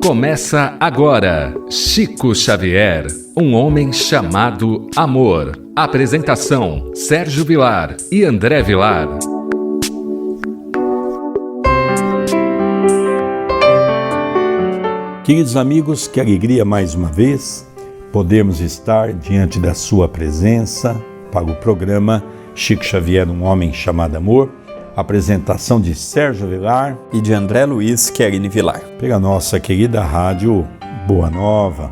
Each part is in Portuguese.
Começa agora, Chico Xavier, um homem chamado amor. Apresentação, Sérgio Vilar e André Vilar. Queridos amigos, que alegria mais uma vez podermos estar diante da sua presença para o programa Chico Xavier, um homem chamado amor. Apresentação de Sérgio Vilar e de André Luiz Querini Vilar. Pela nossa querida rádio Boa Nova.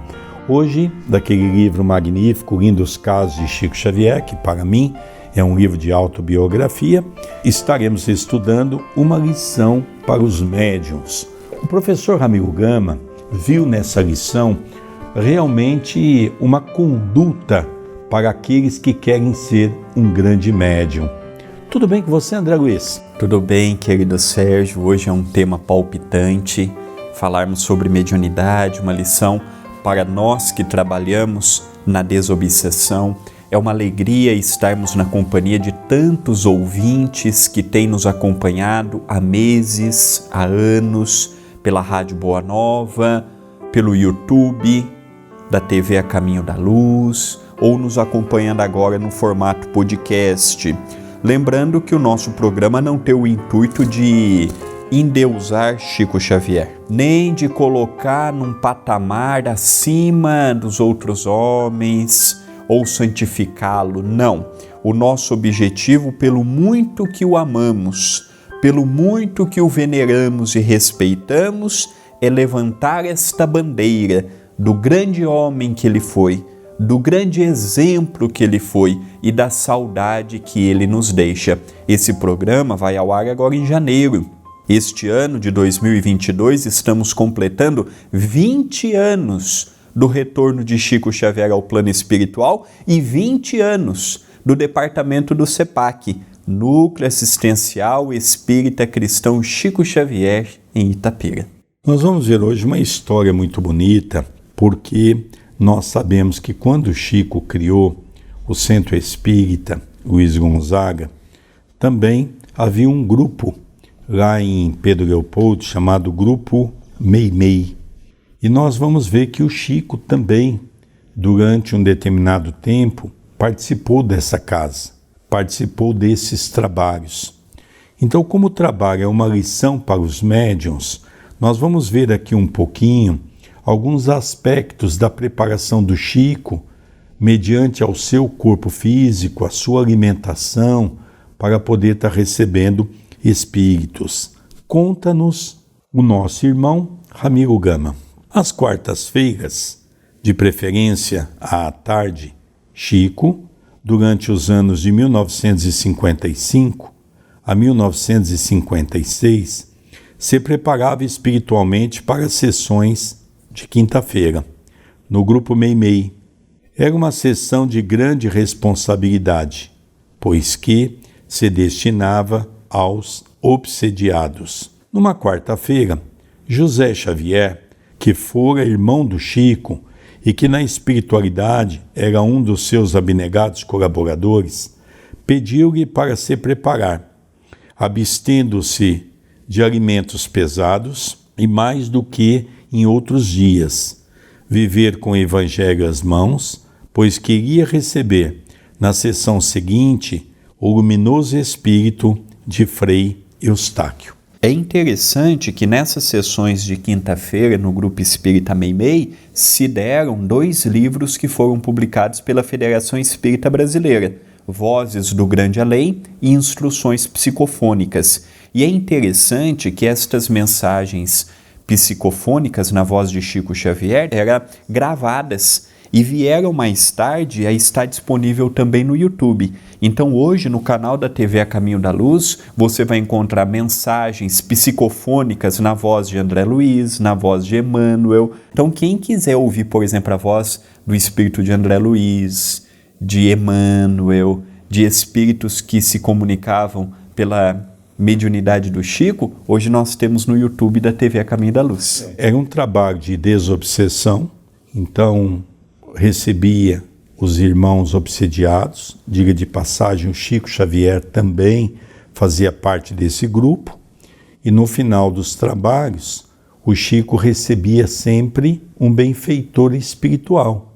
Hoje, daquele livro magnífico, Lindos Casos de Chico Xavier, que para mim é um livro de autobiografia, estaremos estudando uma lição para os médiuns. O professor Ramiro Gama viu nessa lição realmente uma conduta para aqueles que querem ser um grande médium. Tudo bem com você, André Luiz? Tudo bem, querido Sérgio. Hoje é um tema palpitante, falarmos sobre mediunidade, uma lição para nós que trabalhamos na desobsessão. É uma alegria estarmos na companhia de tantos ouvintes que têm nos acompanhado há meses, há anos, pela Rádio Boa Nova, pelo YouTube, da TV A Caminho da Luz, ou nos acompanhando agora no formato podcast. Lembrando que o nosso programa não tem o intuito de endeusar Chico Xavier, nem de colocar num patamar acima dos outros homens ou santificá-lo, não. O nosso objetivo, pelo muito que o amamos, pelo muito que o veneramos e respeitamos, é levantar esta bandeira do grande homem que ele foi, do grande exemplo que ele foi e da saudade que ele nos deixa. Esse programa vai ao ar agora em janeiro. Este ano de 2022 estamos completando 20 anos do retorno de Chico Xavier ao plano espiritual e 20 anos do departamento do CEPAC, Núcleo Assistencial Espírita Cristão Chico Xavier, em Itapira. Nós vamos ver hoje uma história muito bonita, porque nós sabemos que quando Chico criou o Centro Espírita Luiz Gonzaga, também havia um grupo lá em Pedro Leopoldo chamado Grupo Meimei. E nós vamos ver que o Chico também, durante um determinado tempo, participou dessa casa, participou desses trabalhos. Então, como o trabalho é uma lição para os médiuns, nós vamos ver aqui um pouquinho alguns aspectos da preparação do Chico, mediante ao seu corpo físico, a sua alimentação, para poder estar recebendo espíritos. Conta-nos o nosso irmão Ramiro Gama. Às quartas-feiras, de preferência à tarde, Chico, durante os anos de 1955 a 1956, se preparava espiritualmente para sessões de quinta-feira, no Grupo Meimei. Era uma sessão de grande responsabilidade, pois que se destinava aos obsediados. Numa quarta-feira, José Xavier, que fora irmão do Chico e que na espiritualidade era um dos seus abnegados colaboradores, pediu-lhe para se preparar, abstendo-se de alimentos pesados e mais do que em outros dias, viver com o Evangelho às mãos, pois queria receber, na sessão seguinte, o luminoso espírito de Frei Eustáquio. É interessante que nessas sessões de quinta-feira, no Grupo Espírita Meimei, se deram 2 livros que foram publicados pela Federação Espírita Brasileira, Vozes do Grande Além e Instruções Psicofônicas. E é interessante que estas mensagens psicofônicas na voz de Chico Xavier eram gravadas e vieram mais tarde a estar disponível também no YouTube. Então hoje no canal da TV A Caminho da Luz você vai encontrar mensagens psicofônicas na voz de André Luiz, na voz de Emmanuel. Então quem quiser ouvir, por exemplo, a voz do espírito de André Luiz, de Emmanuel, de espíritos que se comunicavam pela mediunidade do Chico, hoje nós temos no YouTube da TV A Caminho da Luz. Era um trabalho de desobsessão, então recebia os irmãos obsediados, diga de passagem, o Chico Xavier também fazia parte desse grupo, e no final dos trabalhos, o Chico recebia sempre um benfeitor espiritual.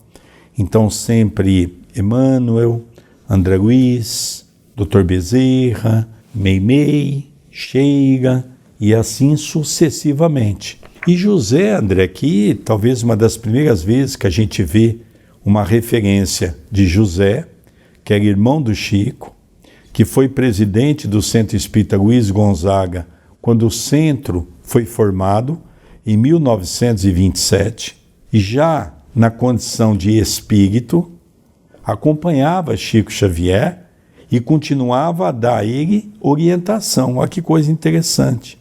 Então sempre Emmanuel, André Luiz, Dr. Bezerra, Meimei, Sheila e assim sucessivamente. E José, André, aqui talvez uma das primeiras vezes que a gente vê uma referência de José, que era irmão do Chico, que foi presidente do Centro Espírita Luiz Gonzaga quando o centro foi formado em 1927, e já na condição de espírito, acompanhava Chico Xavier e continuava a dar a ele orientação. Olha que coisa interessante.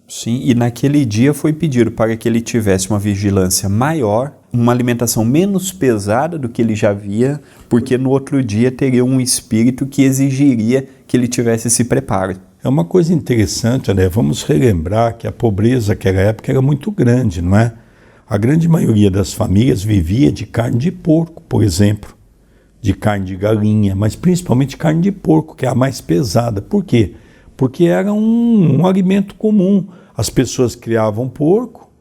Sim, e naquele dia foi pedido para que ele tivesse uma vigilância maior, uma alimentação menos pesada do que ele já via, porque no outro dia teria um espírito que exigiria que ele tivesse esse preparo. É uma coisa interessante, né? Vamos relembrar que a pobreza naquela época era muito grande, não é? A grande maioria das famílias vivia de carne de porco, por exemplo, de carne de galinha, mas principalmente carne de porco, que é a mais pesada. Por quê? Porque era um alimento comum. As pessoas criavam porco,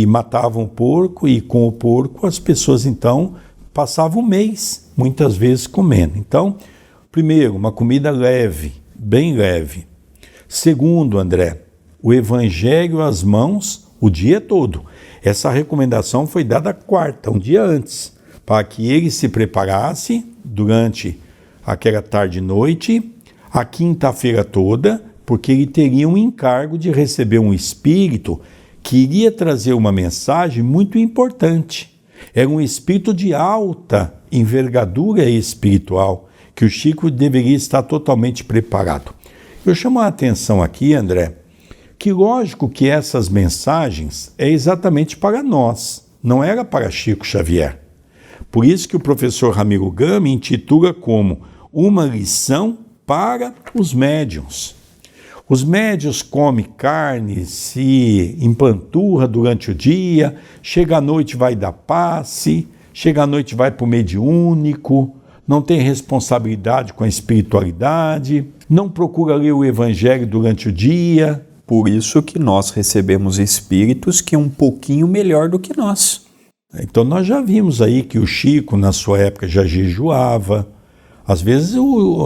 matavam o porco, e com o porco as pessoas então passavam o mês, muitas vezes comendo. Então, primeiro, uma comida leve, bem leve. Segundo, André, o evangelho às mãos o dia todo. Essa recomendação foi dada quarta, um dia antes, para que ele se preparasse durante aquela tarde e noite, a quinta-feira toda, porque ele teria um encargo de receber um espírito que iria trazer uma mensagem muito importante. Era um espírito de alta envergadura espiritual, que o Chico deveria estar totalmente preparado. Eu chamo a atenção aqui, André, que lógico que essas mensagens é exatamente para nós, não era para Chico Xavier. Por isso que o professor Ramiro Gama intitula como uma lição para os médiuns. Os médiuns comem carne, se empanturra durante o dia, chega à noite vai dar passe, chega à noite vai para o mediúnico, não tem responsabilidade com a espiritualidade, não procura ler o evangelho durante o dia. Por isso que nós recebemos espíritos que é um pouquinho melhor do que nós. Então nós já vimos aí que o Chico, na sua época, já jejuava. Às vezes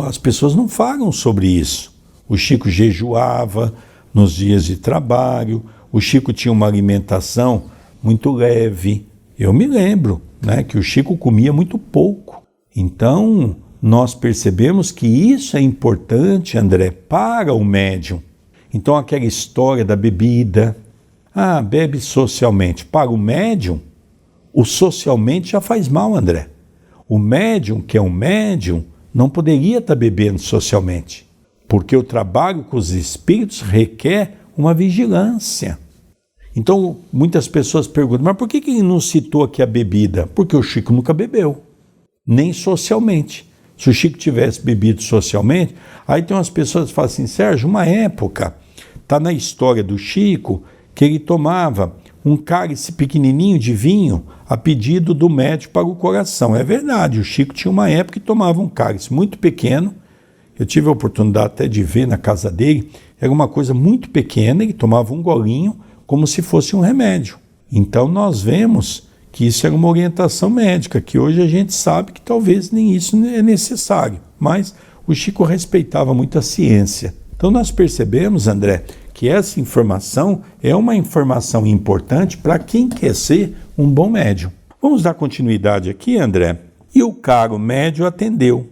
as pessoas não falam sobre isso. O Chico jejuava nos dias de trabalho, o Chico tinha uma alimentação muito leve. Eu me lembro, né, que o Chico comia muito pouco. Então, nós percebemos que isso é importante, André, para o médium. Então, aquela história da bebida, bebe socialmente. Para o médium, o socialmente já faz mal, André. O médium, que é um médium, não poderia estar bebendo socialmente, porque o trabalho com os espíritos requer uma vigilância. Então, muitas pessoas perguntam, mas por que ele não citou aqui a bebida? Porque o Chico nunca bebeu, nem socialmente. Se o Chico tivesse bebido socialmente, aí tem umas pessoas que falam assim, Sérgio, uma época, está na história do Chico, que ele tomava um cálice pequenininho de vinho a pedido do médico para o coração. É verdade, o Chico tinha uma época que tomava um cálice muito pequeno. Eu tive a oportunidade até de ver na casa dele, era uma coisa muito pequena, ele tomava um golinho como se fosse um remédio. Então nós vemos que isso era uma orientação médica, que hoje a gente sabe que talvez nem isso é necessário, mas o Chico respeitava muito a ciência. Então nós percebemos, André, que essa informação é uma informação importante para quem quer ser um bom médium. Vamos dar continuidade aqui, André? E o caro médium atendeu.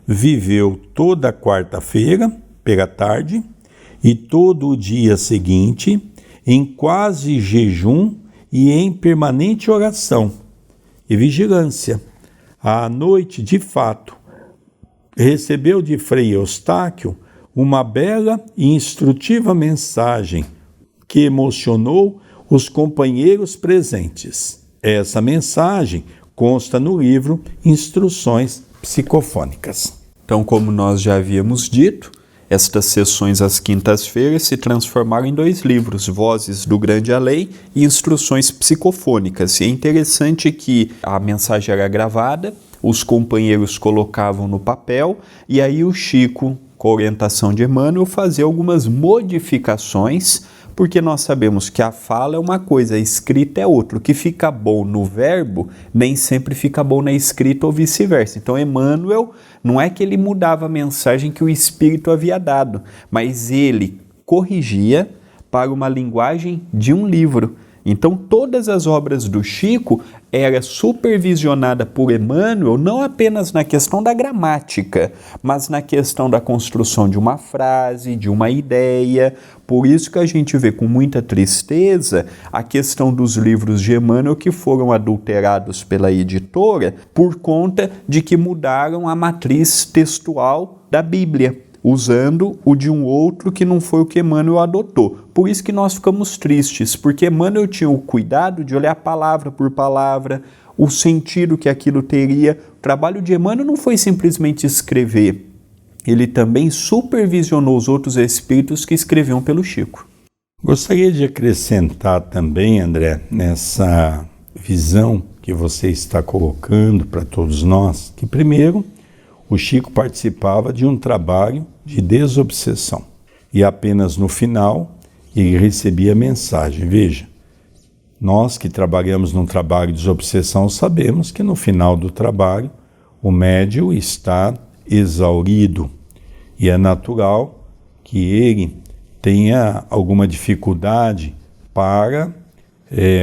Viveu toda a quarta-feira, pela tarde, e todo o dia seguinte, em quase jejum e em permanente oração e vigilância. À noite, de fato, recebeu de Frei Eustáquio uma bela e instrutiva mensagem que emocionou os companheiros presentes. Essa mensagem consta no livro Instruções Psicofônicas. Então, como nós já havíamos dito, estas sessões às quintas-feiras se transformaram em 2 livros, Vozes do Grande Além e Instruções Psicofônicas. E é interessante que a mensagem era gravada, os companheiros colocavam no papel e aí o Chico, com a orientação de Emmanuel, fazia algumas modificações Porque nós sabemos que a fala é uma coisa, a escrita é outra. O que fica bom no verbo, nem sempre fica bom na escrita ou vice-versa. Então, Emmanuel, não é que ele mudava a mensagem que o Espírito havia dado, mas ele corrigia para uma linguagem de um livro. Então, todas as obras do Chico era supervisionada por Emmanuel, não apenas na questão da gramática, mas na questão da construção de uma frase, de uma ideia. Por isso que a gente vê com muita tristeza a questão dos livros de Emmanuel que foram adulterados pela editora por conta de que mudaram a matriz textual da Bíblia, usando o de um outro que não foi o que Emmanuel adotou. Por isso que nós ficamos tristes, porque Emmanuel tinha o cuidado de olhar palavra por palavra, o sentido que aquilo teria. O trabalho de Emmanuel não foi simplesmente escrever, ele também supervisionou os outros espíritos que escreviam pelo Chico. Gostaria de acrescentar também, André, nessa visão que você está colocando para todos nós, que primeiro, o Chico participava de um trabalho de desobsessão e apenas no final ele recebia a mensagem. Veja, nós que trabalhamos num trabalho de desobsessão sabemos que no final do trabalho o médium está exaurido e é natural que ele tenha alguma dificuldade para,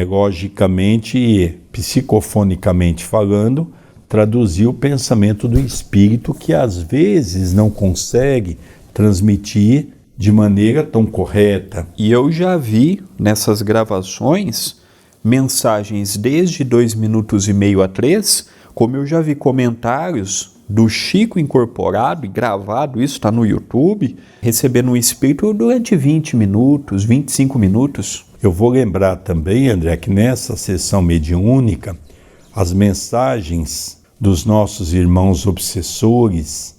logicamente e psicofonicamente falando, traduzir o pensamento do espírito que às vezes não consegue transmitir de maneira tão correta. E eu já vi nessas gravações mensagens desde 2 minutos e meio a 3, como eu já vi comentários do Chico incorporado e gravado, isso está no YouTube, recebendo um espírito durante 20 minutos, 25 minutos. Eu vou lembrar também, André, que nessa sessão mediúnica, as mensagens dos nossos irmãos obsessores,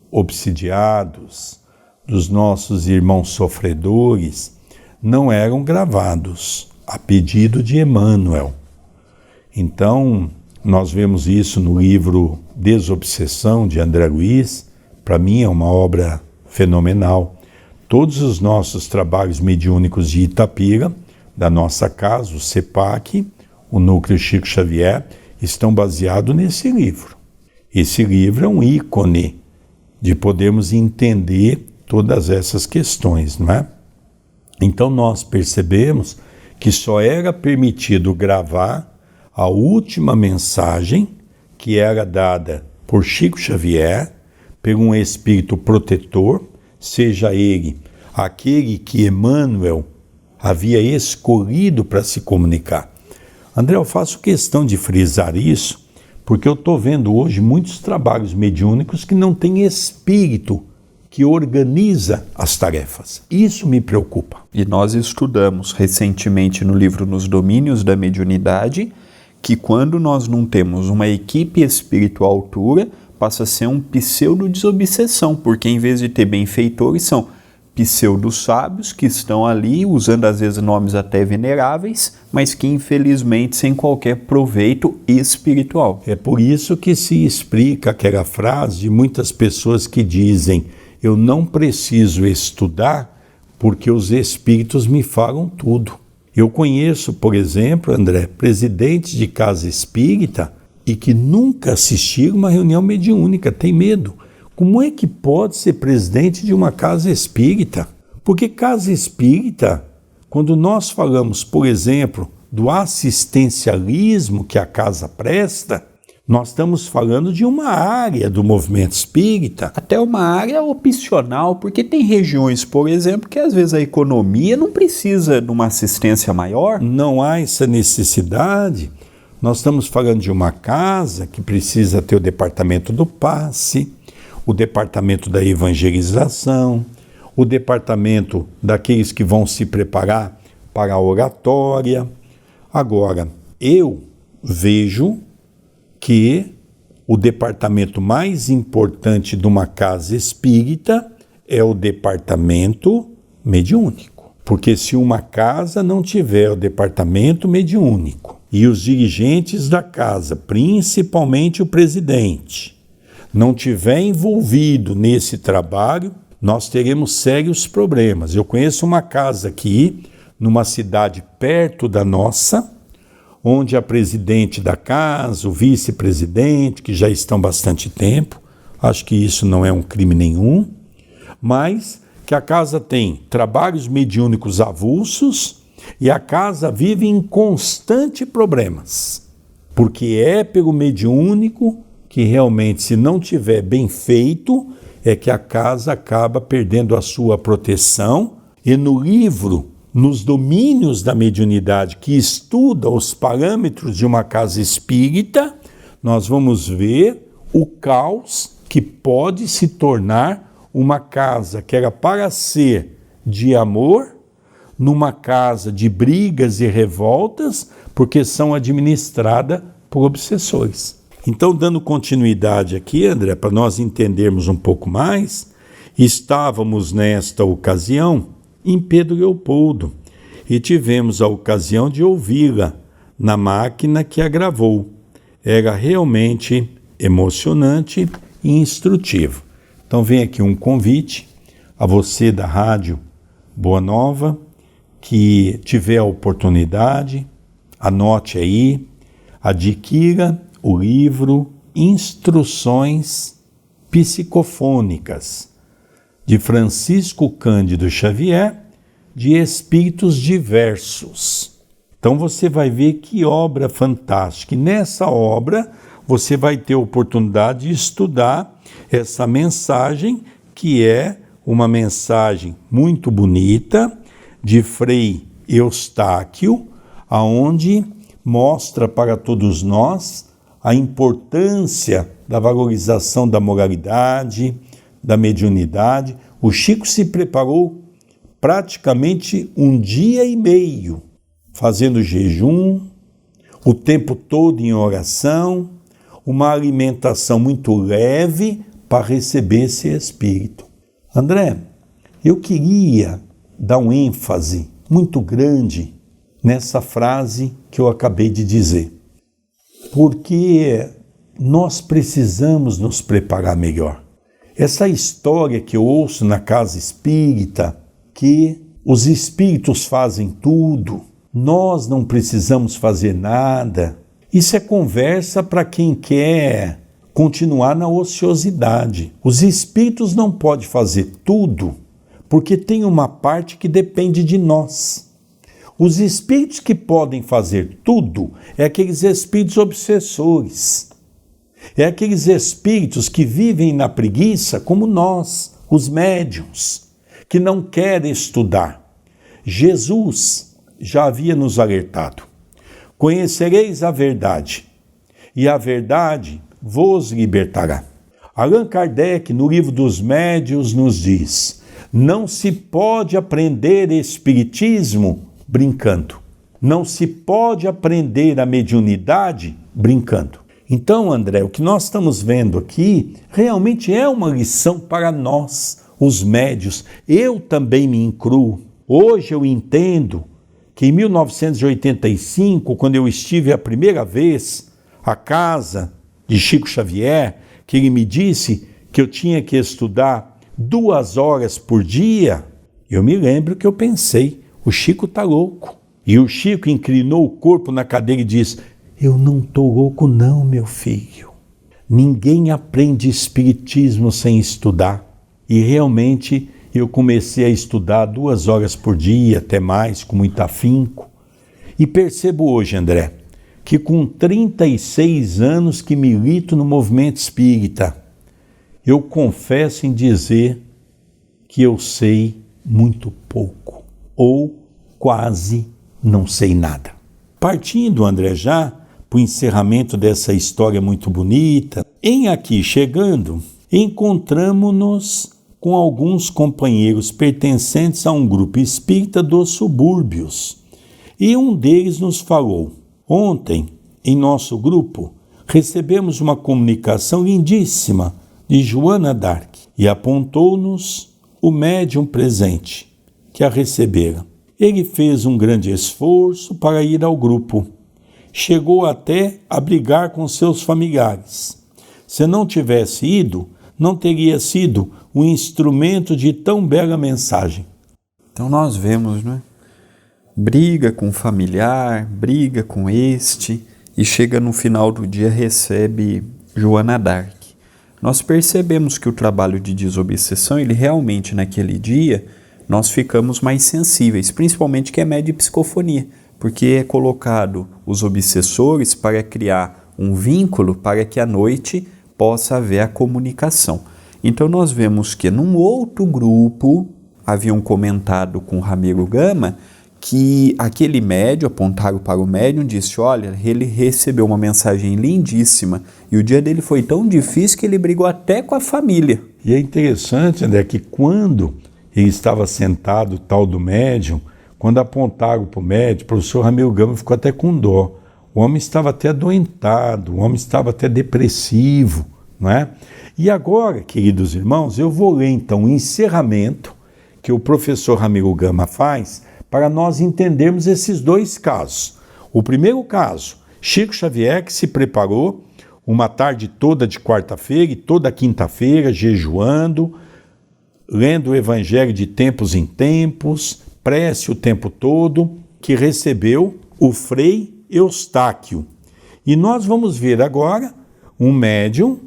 obsidiados, dos nossos irmãos sofredores, não eram gravados a pedido de Emmanuel. Então, nós vemos isso no livro Desobsessão, de André Luiz. Para mim é uma obra fenomenal. Todos os nossos trabalhos mediúnicos de Itapira, da nossa casa, o CEPAC, o Núcleo Chico Xavier, estão baseados nesse livro. Esse livro é um ícone de podermos entender todas essas questões, não é? Então nós percebemos que só era permitido gravar a última mensagem que era dada por Chico Xavier, por um espírito protetor, seja ele aquele que Emmanuel havia escolhido para se comunicar. André, eu faço questão de frisar isso, porque eu estou vendo hoje muitos trabalhos mediúnicos que não têm espírito que organiza as tarefas. Isso me preocupa. E nós estudamos recentemente no livro Nos Domínios da Mediunidade que quando nós não temos uma equipe espiritual à altura, passa a ser um pseudo-desobsessão, porque em vez de ter benfeitores, são pseudo-sábios que estão ali, usando às vezes nomes até veneráveis, mas que infelizmente sem qualquer proveito espiritual. É por isso que se explica aquela frase de muitas pessoas que dizem: eu não preciso estudar porque os espíritos me falam tudo. Eu conheço, por exemplo, André, presidentes de casa espírita e que nunca assistiram uma reunião mediúnica, tem medo. Como é que pode ser presidente de uma casa espírita? Porque casa espírita, quando nós falamos, por exemplo, do assistencialismo que a casa presta, nós estamos falando de uma área do movimento espírita. Até uma área opcional, porque tem regiões, por exemplo, que às vezes a economia não precisa de uma assistência maior. Não há essa necessidade. Nós estamos falando de uma casa que precisa ter o departamento do passe, o departamento da evangelização, o departamento daqueles que vão se preparar para a oratória. Agora, eu vejo que o departamento mais importante de uma casa espírita é o departamento mediúnico. Porque se uma casa não tiver o departamento mediúnico e os dirigentes da casa, principalmente o presidente, não tiver envolvido nesse trabalho, nós teremos sérios problemas. Eu conheço uma casa aqui, numa cidade perto da nossa, onde a presidente da casa, o vice-presidente, que já estão há bastante tempo, acho que isso não é um crime nenhum, mas que a casa tem trabalhos mediúnicos avulsos e a casa vive em constante problemas, porque é pelo mediúnico que realmente, se não tiver bem feito, é que a casa acaba perdendo a sua proteção. E no livro, nos domínios da mediunidade, que estuda os parâmetros de uma casa espírita, nós vamos ver o caos que pode se tornar uma casa que era para ser de amor, numa casa de brigas e revoltas, porque são administradas por obsessores. Então, dando continuidade aqui, André, para nós entendermos um pouco mais, estávamos nesta ocasião em Pedro Leopoldo e tivemos a ocasião de ouvi-la na máquina que a gravou. Era realmente emocionante e instrutivo. Então vem aqui um convite a você da Rádio Boa Nova, que tiver a oportunidade, anote aí, adquira o livro Instruções Psicofônicas, de Francisco Cândido Xavier, de Espíritos Diversos. Então você vai ver que obra fantástica. E nessa obra você vai ter a oportunidade de estudar essa mensagem, que é uma mensagem muito bonita, de Frei Eustáquio, aonde mostra para todos nós a importância da valorização da moralidade, da mediunidade. O Chico se preparou praticamente 1 dia e meio, fazendo jejum, o tempo todo em oração, uma alimentação muito leve para receber esse espírito. André, eu queria dar um ênfase muito grande nessa frase que eu acabei de dizer, porque nós precisamos nos preparar melhor. Essa história que eu ouço na casa espírita, que os espíritos fazem tudo, nós não precisamos fazer nada, isso é conversa para quem quer continuar na ociosidade. Os espíritos não podem fazer tudo, porque tem uma parte que depende de nós. Os espíritos que podem fazer tudo é aqueles espíritos obsessores. É aqueles espíritos que vivem na preguiça como nós, os médiuns, que não querem estudar. Jesus já havia nos alertado. Conhecereis a verdade, e a verdade vos libertará. Allan Kardec, no livro dos Médiuns, nos diz: não se pode aprender espiritismo brincando. Não se pode aprender a mediunidade brincando. Então, André, o que nós estamos vendo aqui realmente é uma lição para nós, os médiuns. Eu também me incluo. Hoje eu entendo que em 1985, quando eu estive a primeira vez à casa de Chico Xavier, que ele me disse que eu tinha que estudar 2 horas por dia, eu me lembro que eu pensei, o Chico está louco. E o Chico inclinou o corpo na cadeira e disse: eu não estou louco não, meu filho. Ninguém aprende espiritismo sem estudar. E realmente eu comecei a estudar 2 horas por dia, até mais, com muito afinco. E percebo hoje, André, que com 36 anos que milito no movimento espírita, eu confesso em dizer que eu sei muito pouco, ou quase não sei nada. Partindo, André, já para o encerramento dessa história muito bonita, em aqui chegando, encontramos-nos com alguns companheiros pertencentes a um grupo espírita dos subúrbios. E um deles nos falou: ontem, em nosso grupo, recebemos uma comunicação lindíssima de Joana d'Arc e apontou-nos o médium presente, que a recebera. Ele fez um grande esforço para ir ao grupo. Chegou até a brigar com seus familiares. Se não tivesse ido, não teria sido um instrumento de tão bela mensagem. Então nós vemos, não é? briga com o familiar, briga com este, e chega no final do dia recebe Joana d'Arc. Nós percebemos que o trabalho de desobsessão, ele realmente naquele dia, nós ficamos mais sensíveis, principalmente quem é médio de psicofonia, porque é colocado os obsessores para criar um vínculo para que à noite possa haver a comunicação. Então nós vemos que num outro grupo haviam comentado com Ramiro Gama que aquele médium, apontaram para o médium, disse, olha, ele recebeu uma mensagem lindíssima e o dia dele foi tão difícil que ele brigou até com a família. E é interessante, André, que quando ele estava sentado, o tal do médium, quando apontaram para o médium, o professor Ramiro Gama ficou até com dó. O homem estava até adoentado, o homem estava até depressivo, não é? E agora, queridos irmãos, eu vou ler então o encerramento que o professor Ramiro Gama faz para nós entendermos esses dois casos. O primeiro caso, Chico Xavier, que se preparou uma tarde toda de quarta-feira e toda quinta-feira, jejuando, lendo o Evangelho de tempos em tempos, prece o tempo todo, que recebeu o Frei Eustáquio. E nós vamos ver agora um médium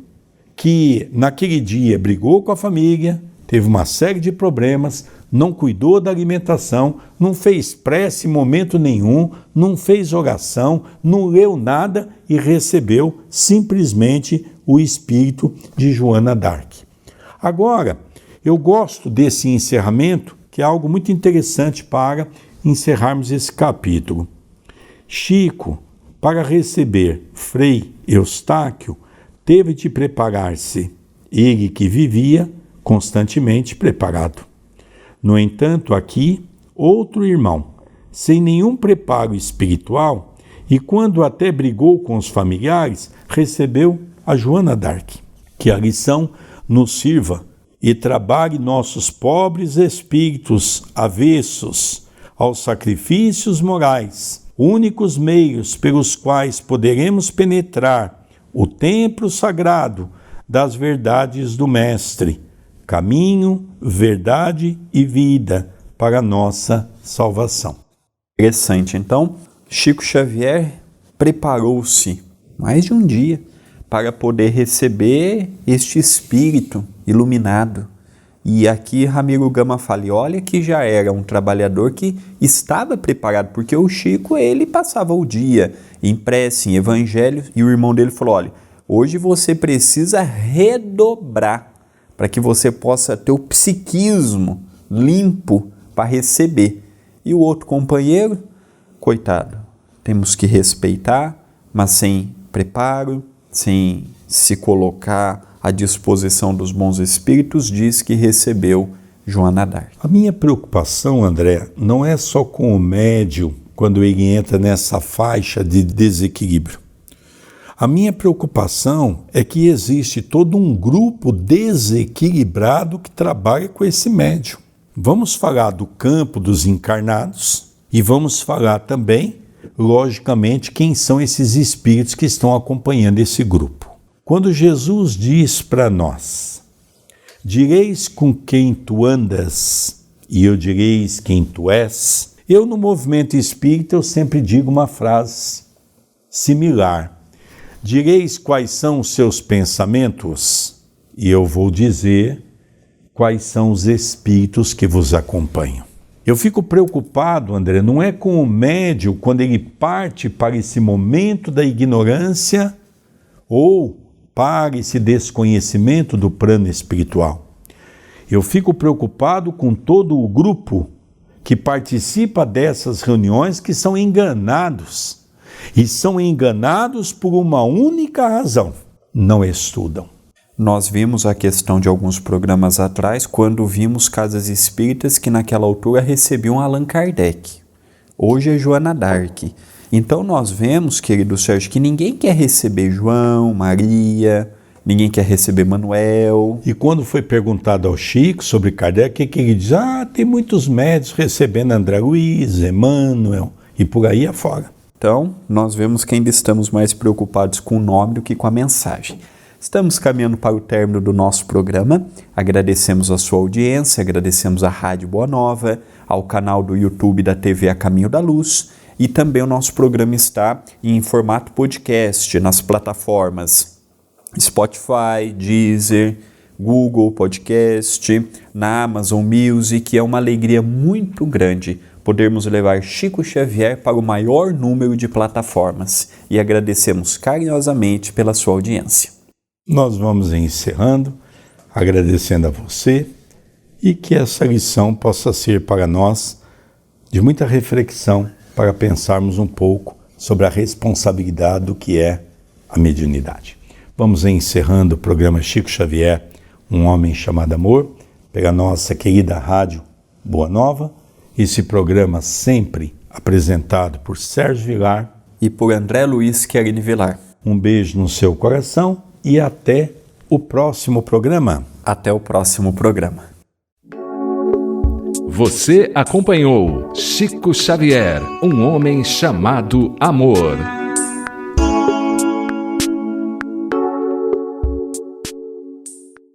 que naquele dia brigou com a família, teve uma série de problemas, não cuidou da alimentação, não fez prece em momento nenhum, não fez oração, não leu nada e recebeu simplesmente o espírito de Joana d'Arc. Agora, eu gosto desse encerramento, que é algo muito interessante para encerrarmos esse capítulo. Chico, para receber Frei Eustáquio, teve de preparar-se, ele que vivia constantemente preparado. No entanto, aqui, outro irmão, sem nenhum preparo espiritual, e quando até brigou com os familiares, recebeu a Joana d'Arc. Que a lição nos sirva e trabalhe nossos pobres espíritos avessos aos sacrifícios morais, únicos meios pelos quais poderemos penetrar o templo sagrado das verdades do Mestre, caminho, verdade e vida para a nossa salvação. Interessante. Então, Chico Xavier preparou-se mais de um dia para poder receber este espírito iluminado. E aqui Ramiro Gama fala, olha que já era um trabalhador que estava preparado, porque o Chico, ele passava o dia em prece, em evangelho, e o irmão dele falou, olha, hoje você precisa redobrar para que você possa ter o psiquismo limpo para receber. E o outro companheiro, coitado, temos que respeitar, mas sem preparo, sem se colocar à disposição dos bons espíritos, diz que recebeu Joana d'Arc. A minha preocupação, André, não é só com o médium quando ele entra nessa faixa de desequilíbrio. A minha preocupação é que existe todo um grupo desequilibrado que trabalha com esse médium. Vamos falar do campo dos encarnados e vamos falar também, logicamente, quem são esses espíritos que estão acompanhando esse grupo. Quando Jesus diz para nós, direis com quem tu andas e eu direis quem tu és, eu no movimento espírita eu sempre digo uma frase similar. Direis quais são os seus pensamentos e eu vou dizer quais são os espíritos que vos acompanham. Eu fico preocupado, André, não é com o médium quando ele parte para esse momento da ignorância ou para esse desconhecimento do plano espiritual. Eu fico preocupado com todo o grupo que participa dessas reuniões que são enganados. E são enganados por uma única razão: não estudam. Nós vimos a questão de alguns programas atrás, quando vimos casas espíritas que naquela altura recebiam Allan Kardec. Hoje é Joana d'Arc. Então nós vemos, querido Sérgio, que ninguém quer receber João, Maria, ninguém quer receber Manuel. E quando foi perguntado ao Chico sobre Kardec, que ele diz, tem muitos médios recebendo André Luiz, Emmanuel e por aí afora. Então, nós vemos que ainda estamos mais preocupados com o nome do que com a mensagem. Estamos caminhando para o término do nosso programa. Agradecemos a sua audiência, agradecemos à Rádio Boa Nova, ao canal do YouTube da TV A Caminho da Luz, e também o nosso programa está em formato podcast nas plataformas Spotify, Deezer, Google Podcast, na Amazon Music. É uma alegria muito grande podermos levar Chico Xavier para o maior número de plataformas, e agradecemos carinhosamente pela sua audiência. Nós vamos encerrando, agradecendo a você, e que essa lição possa ser para nós de muita reflexão, para pensarmos um pouco sobre a responsabilidade do que é a mediunidade. Vamos encerrando o programa Chico Xavier, um homem chamado amor, pela nossa querida Rádio Boa Nova. Esse programa sempre apresentado por Sérgio Vilar e por André Luiz Querini Vilar. Um beijo no seu coração e até o próximo programa. Até o próximo programa. Você acompanhou Chico Xavier, um homem chamado amor.